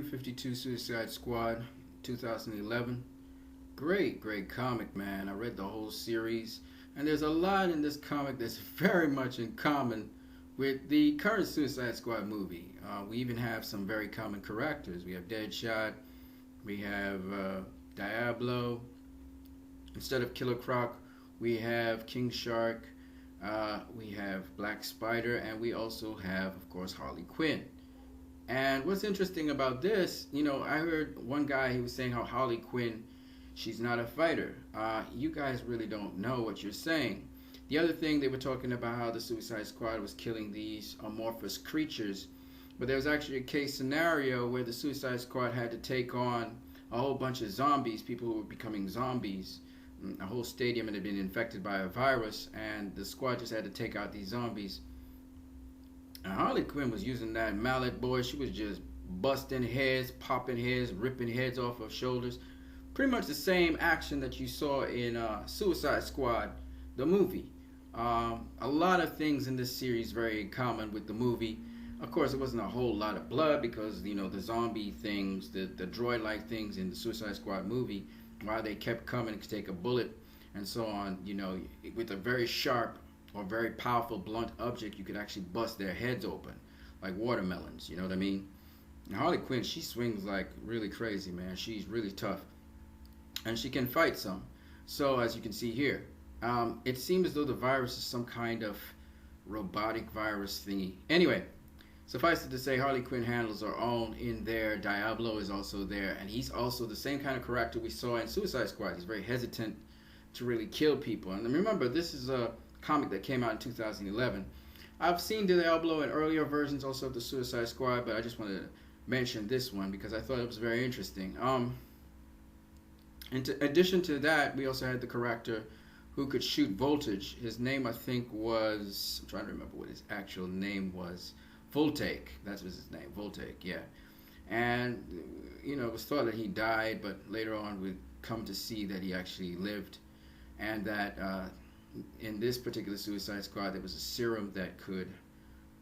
52 Suicide Squad 2011. Great comic, man. I read the whole series, and there's a lot in this comic that's very much in common with the current Suicide Squad movie. We even have some very common characters. We have Deadshot, we have Diablo. Instead of Killer Croc, we have King Shark, we have Black Spider, and we also have, of course, Harley Quinn. And what's interesting about this, I heard one guy, he was saying how Harley Quinn, she's not a fighter. You guys really don't know what you're saying. The other thing, they were talking about how the Suicide Squad was killing these amorphous creatures. But there was actually a case scenario where the Suicide Squad had to take on a whole bunch of zombies, people who were becoming zombies. A whole stadium had been infected by a virus, and the squad just had to take out these zombies. And Harley Quinn was using that mallet, boy. She was just busting heads, popping heads, ripping heads off of shoulders. Pretty much the same action that you saw in Suicide Squad, the movie. A lot of things in this series very common with the movie. Of course, it wasn't a whole lot of blood because, the zombie things, the droid-like things in the Suicide Squad movie, while they kept coming to take a bullet and so on, with a very sharp or very powerful blunt object, you could actually bust their heads open like watermelons, you know what I mean? And Harley Quinn, she swings like really crazy, man. She's really tough. And she can fight some. So, as you can see here, it seems as though the virus is some kind of robotic virus thingy. Anyway, suffice it to say, Harley Quinn handles her own in there. Diablo is also there, and he's also the same kind of character we saw in Suicide Squad. He's very hesitant to really kill people. And remember, this is a comic that came out in 2011. I've seen Diablo in earlier versions also of the Suicide Squad, but I just wanted to mention this one because I thought it was very interesting. In addition to that, we also had the character who could shoot voltage. His name, I think, was... I'm trying to remember what his actual name was. Voltaic. That was his name. Voltaic, yeah. And, it was thought that he died, but later on we'd come to see that he actually lived. And that in this particular Suicide Squad, there was a serum that could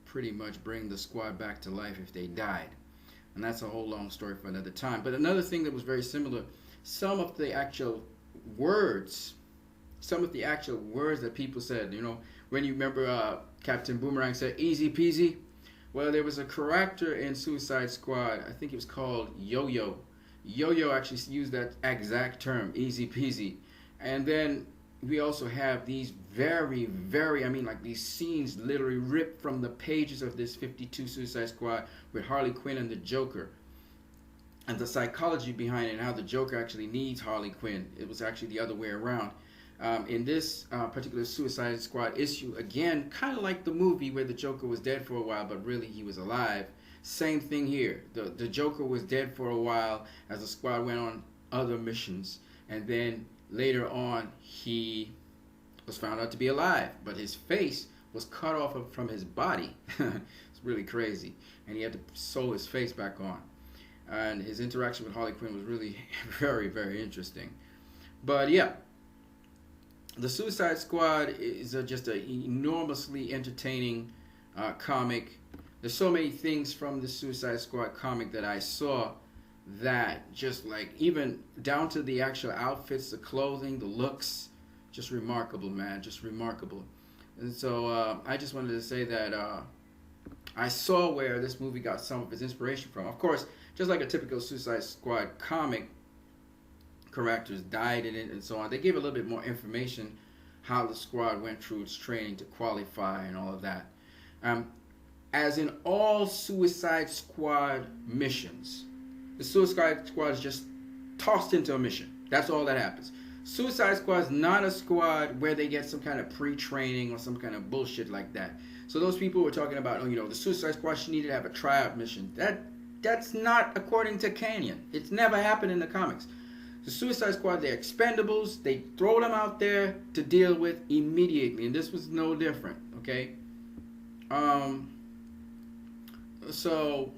pretty much bring the squad back to life if they died. And that's a whole long story for another time. But another thing that was very similar, some of the actual words that people said, when you remember Captain Boomerang said, easy peasy. Well, there was a character in Suicide Squad, I think it was called Yo-Yo. Yo-Yo actually used that exact term, easy peasy. And then we also have these very, these scenes literally ripped from the pages of this 52 Suicide Squad with Harley Quinn and the Joker. And the psychology behind it and how the Joker actually needs Harley Quinn. It was actually the other way around. In this particular Suicide Squad issue, again, kind of like the movie where the Joker was dead for a while, but really he was alive. Same thing here. The Joker was dead for a while as the squad went on other missions. And then later on, he was found out to be alive, but his face was cut off from his body. It's really crazy. And he had to sew his face back on. And his interaction with Harley Quinn was really very, very interesting. But yeah, the Suicide Squad is just an enormously entertaining comic. There's so many things from the Suicide Squad comic that I saw that just like, even down to the actual outfits, the clothing, the looks, just remarkable, man, just remarkable. And so I just wanted to say that I saw where this movie got some of its inspiration from. Of course, just like a typical Suicide Squad comic, characters died in it and so on. They gave a little bit more information how the squad went through its training to qualify and all of that. As in all Suicide Squad missions, the Suicide Squad is just tossed into a mission. That's all that happens. Suicide Squad is not a squad where they get some kind of pre-training or some kind of bullshit like that. So those people were talking about, the Suicide Squad should need to have a tryout mission. That's not according to canon. It's never happened in the comics. The Suicide Squad, they're expendables. They throw them out there to deal with immediately. And this was no different, okay? So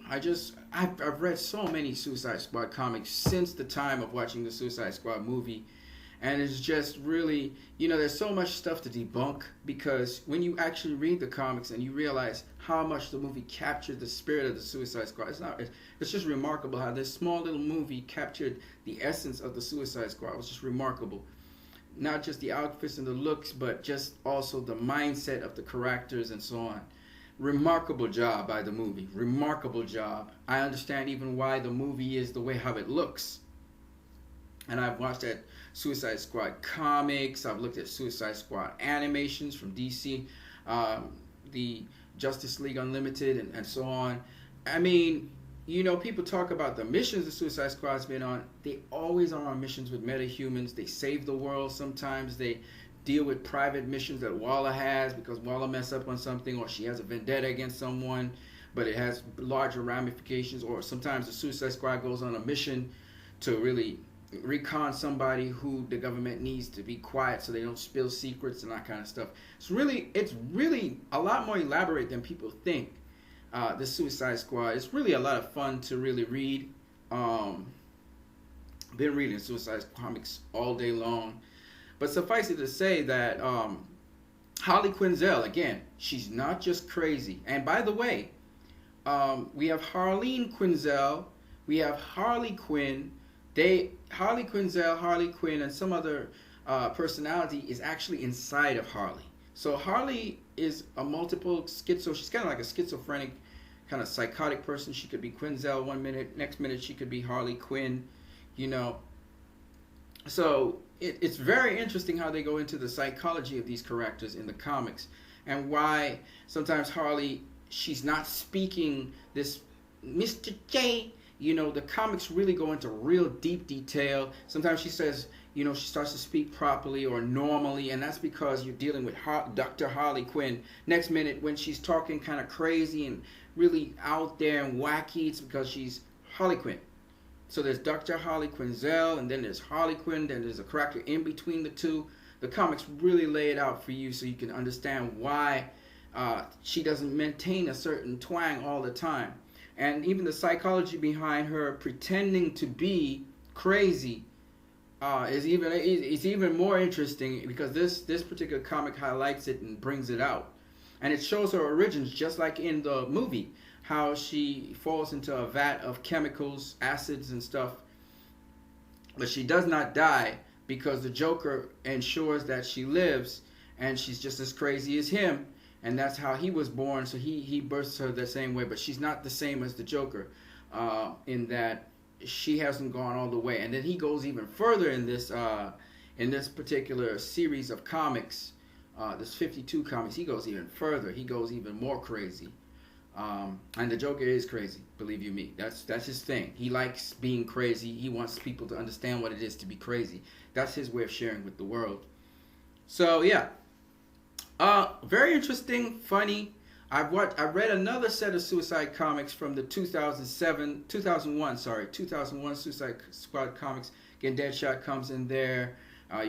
I've read so many Suicide Squad comics since the time of watching the Suicide Squad movie. And it's just really, there's so much stuff to debunk, because when you actually read the comics and you realize how much the movie captured the spirit of the Suicide Squad. It's just remarkable how this small little movie captured the essence of the Suicide Squad. It was just remarkable. Not just the outfits and the looks, but just also the mindset of the characters and so on. Remarkable job by the movie. Remarkable job. I understand even why the movie is the way how it looks. And I've watched that Suicide Squad comics. I've looked at Suicide Squad animations from DC, the Justice League Unlimited, and so on. I mean, you know, people talk about the missions the Suicide Squad's been on. They always are on missions with metahumans. They save the world sometimes. They deal with private missions that Waller has because Waller messed up on something, or she has a vendetta against someone, but it has larger ramifications. Or sometimes the Suicide Squad goes on a mission to really recon somebody who the government needs to be quiet so they don't spill secrets and that kind of stuff. It's really a lot more elaborate than people think. The Suicide Squad. It's really a lot of fun to really read. Been reading Suicide comics all day long. But suffice it to say that Harley Quinzel, again, she's not just crazy. And by the way, we have Harleen Quinzel, we have Harley Quinn. Harley Quinzel, Harley Quinn, and some other personality is actually inside of Harley. So Harley is a multiple schizo. She's kind of like a schizophrenic, kind of psychotic person. She could be Quinzel one minute, next minute she could be Harley Quinn, you know. So it's very interesting how they go into the psychology of these characters in the comics, and why sometimes Harley, she's not speaking this Mr. J. You know, the comics really go into real deep detail. Sometimes she says, you know, she starts to speak properly or normally, and that's because you're dealing with Dr. Harley Quinn. Next minute, when she's talking kind of crazy and really out there and wacky, it's because she's Harley Quinn. So there's Dr. Harley Quinzel, and then there's Harley Quinn, then there's a character in between the two. The comics really lay it out for you so you can understand why she doesn't maintain a certain twang all the time. And even the psychology behind her pretending to be crazy is even more interesting, because this particular comic highlights it and brings it out. And it shows her origins, just like in the movie, how she falls into a vat of chemicals, acids and stuff. But she does not die, because the Joker ensures that she lives, and she's just as crazy as him. And that's how he was born, so he births her the same way. But she's not the same as the Joker, in that she hasn't gone all the way. And then he goes even further in this particular series of comics, this 52 comics. He goes even further. He goes even more crazy. And the Joker is crazy, believe you me. That's his thing. He likes being crazy. He wants people to understand what it is to be crazy. That's his way of sharing with the world. So yeah. Very interesting, funny. I read another set of Suicide comics from the 2001 Suicide Squad comics. Again, Deadshot comes in there.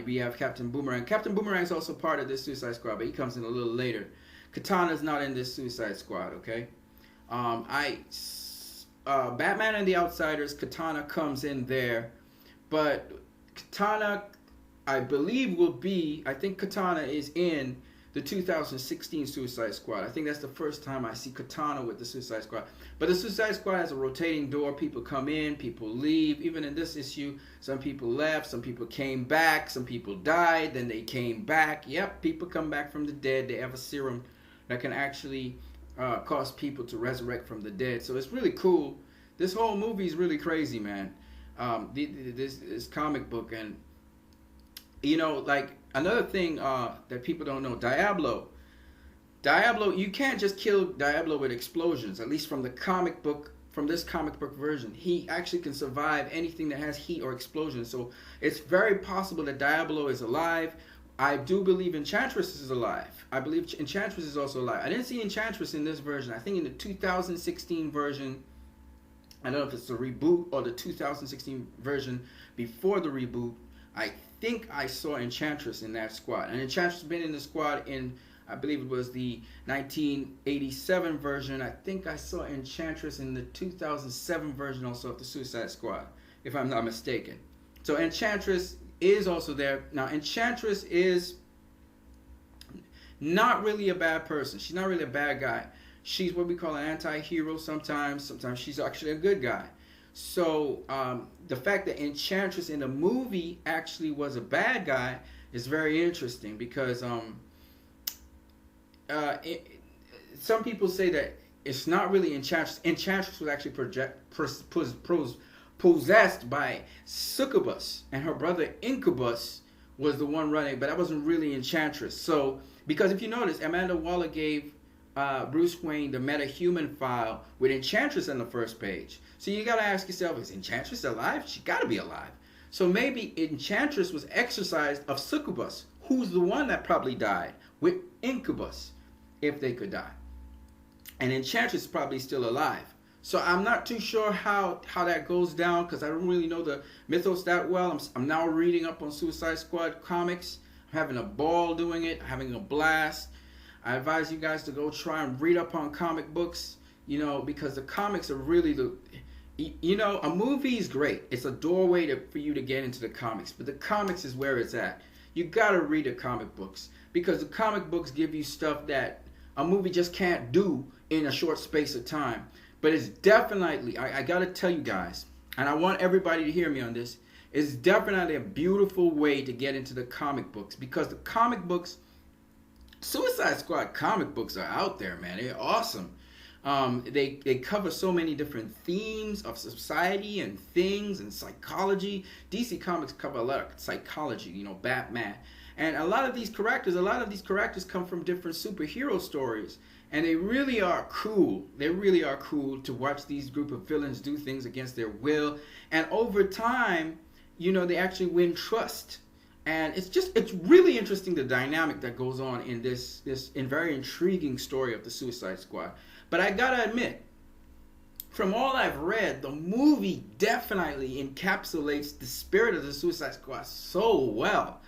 We have Captain Boomerang. Captain Boomerang is also part of this Suicide Squad, but he comes in a little later. Katana's not in this Suicide Squad, okay? Batman and the Outsiders, Katana comes in there, but Katana, I think Katana is in the 2016 Suicide Squad. I think that's the first time I see Katana with the Suicide Squad. But the Suicide Squad has a rotating door. People come in, people leave. Even in this issue, some people left, some people came back, some people died, then they came back. Yep, people come back from the dead. They have a serum that can actually cause people to resurrect from the dead. So it's really cool. This whole movie is really crazy, man. This comic book, and you know, like another thing that people don't know, Diablo, you can't just kill Diablo with explosions. At least from the comic book, from this comic book version, he actually can survive anything that has heat or explosion. So it's very possible that Diablo is alive. I do believe Enchantress is alive. I believe Enchantress is also alive. I didn't see Enchantress in this version. I think in the 2016 version, I don't know if it's the reboot or the 2016 version before the reboot, I think I saw Enchantress in that squad. And Enchantress has been in the squad in, I believe it was the 1987 version. I think I saw Enchantress in the 2007 version also of the Suicide Squad, if I'm not mistaken. So Enchantress is also there. Now, Enchantress is not really a bad person. She's not really a bad guy. she's what we call an anti-hero sometimes. Sometimes she's actually a good guy. So the fact that Enchantress in the movie actually was a bad guy is very interesting because some people say that it's not really Enchantress. Enchantress was actually possessed by Succubus, and her brother Incubus was the one running, but that wasn't really Enchantress. So, because if you notice, Amanda Waller gave Bruce Wayne the metahuman file with Enchantress on the first page. So you got to ask yourself, is Enchantress alive? She got to be alive. So maybe Enchantress was exorcised of Succubus, who's the one that probably died, with Incubus, if they could die. And Enchantress is probably still alive. So I'm not too sure how that goes down because I don't really know the mythos that well. I'm now reading up on Suicide Squad comics. I'm having a ball doing it, having a blast. I advise you guys to go try and read up on comic books, because the comics are really a movie is great. It's a doorway for you to get into the comics, but the comics is where it's at. You got to read the comic books because the comic books give you stuff that a movie just can't do in a short space of time. But it's definitely, I got to tell you guys, and I want everybody to hear me on this, it's definitely a beautiful way to get into the comic books because the comic books, Suicide Squad comic books are out there, man. They're awesome. They cover so many different themes of society and things and psychology. DC Comics cover a lot of psychology, Batman. And a lot of these characters come from different superhero stories. And they really are cool. They really are cool to watch these group of villains do things against their will. And over time, they actually win trust. And it's really interesting the dynamic that goes on in this very intriguing story of the Suicide Squad. But I gotta admit, from all I've read, the movie definitely encapsulates the spirit of the Suicide Squad so well.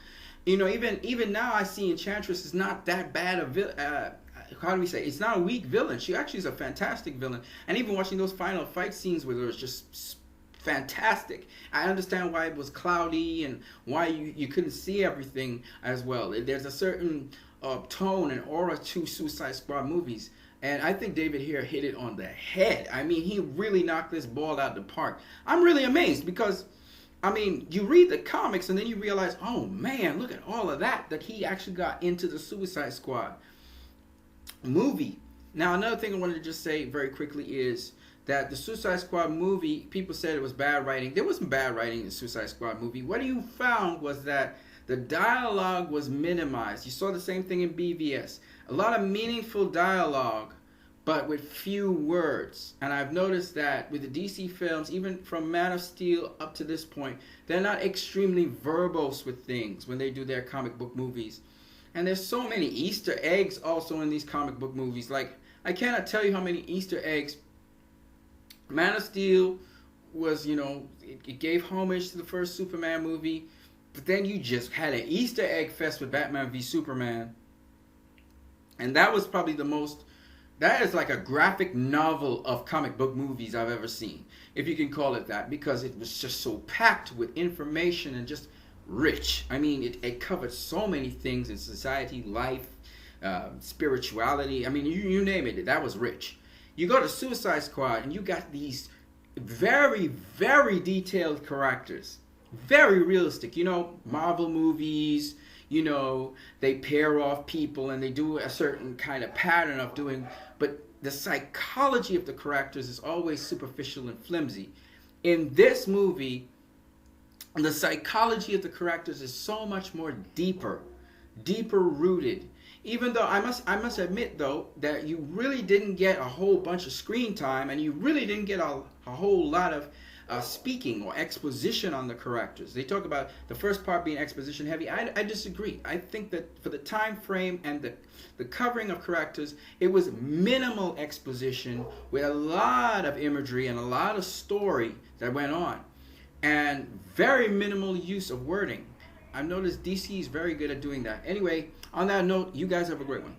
Even now I see Enchantress is not that bad a villain. How do we say? It's not a weak villain. She actually is a fantastic villain. And even watching those final fight scenes with her is just fantastic. I understand why it was cloudy and why you couldn't see everything as well. There's a certain tone and aura to Suicide Squad movies. And I think David here hit it on the head. I mean, he really knocked this ball out of the park. I'm really amazed because, you read the comics and then you realize, oh man, look at all of that he actually got into the Suicide Squad movie. Now, another thing I wanted to just say very quickly is that the Suicide Squad movie, people said it was bad writing. There wasn't bad writing in the Suicide Squad movie. What you found was that the dialogue was minimized. You saw the same thing in BVS. A lot of meaningful dialogue, but with few words. And I've noticed that with the DC films, even from Man of Steel up to this point, they're not extremely verbose with things when they do their comic book movies. And there's so many Easter eggs also in these comic book movies. Like, I cannot tell you how many Easter eggs. Man of Steel was, it gave homage to the first Superman movie. But then you just had an Easter egg fest with Batman v Superman. And that was probably that is like a graphic novel of comic book movies I've ever seen. If you can call it that. Because it was just so packed with information and just rich. It covered so many things in society, life, spirituality. You name it. That was rich. You go to Suicide Squad and you got these very, very detailed characters. Very realistic. Marvel movies, they pair off people and they do a certain kind of pattern of doing. But the psychology of the characters is always superficial and flimsy. In this movie, the psychology of the characters is so much more deeper rooted. Even though I must admit though that you really didn't get a whole bunch of screen time and you really didn't get a whole lot of speaking or exposition on the characters. They talk about the first part being exposition heavy. I disagree. I think that for the time frame and the covering of characters, it was minimal exposition with a lot of imagery and a lot of story that went on. And very minimal use of wording. I've noticed DC is very good at doing that. Anyway, on that note, you guys have a great one.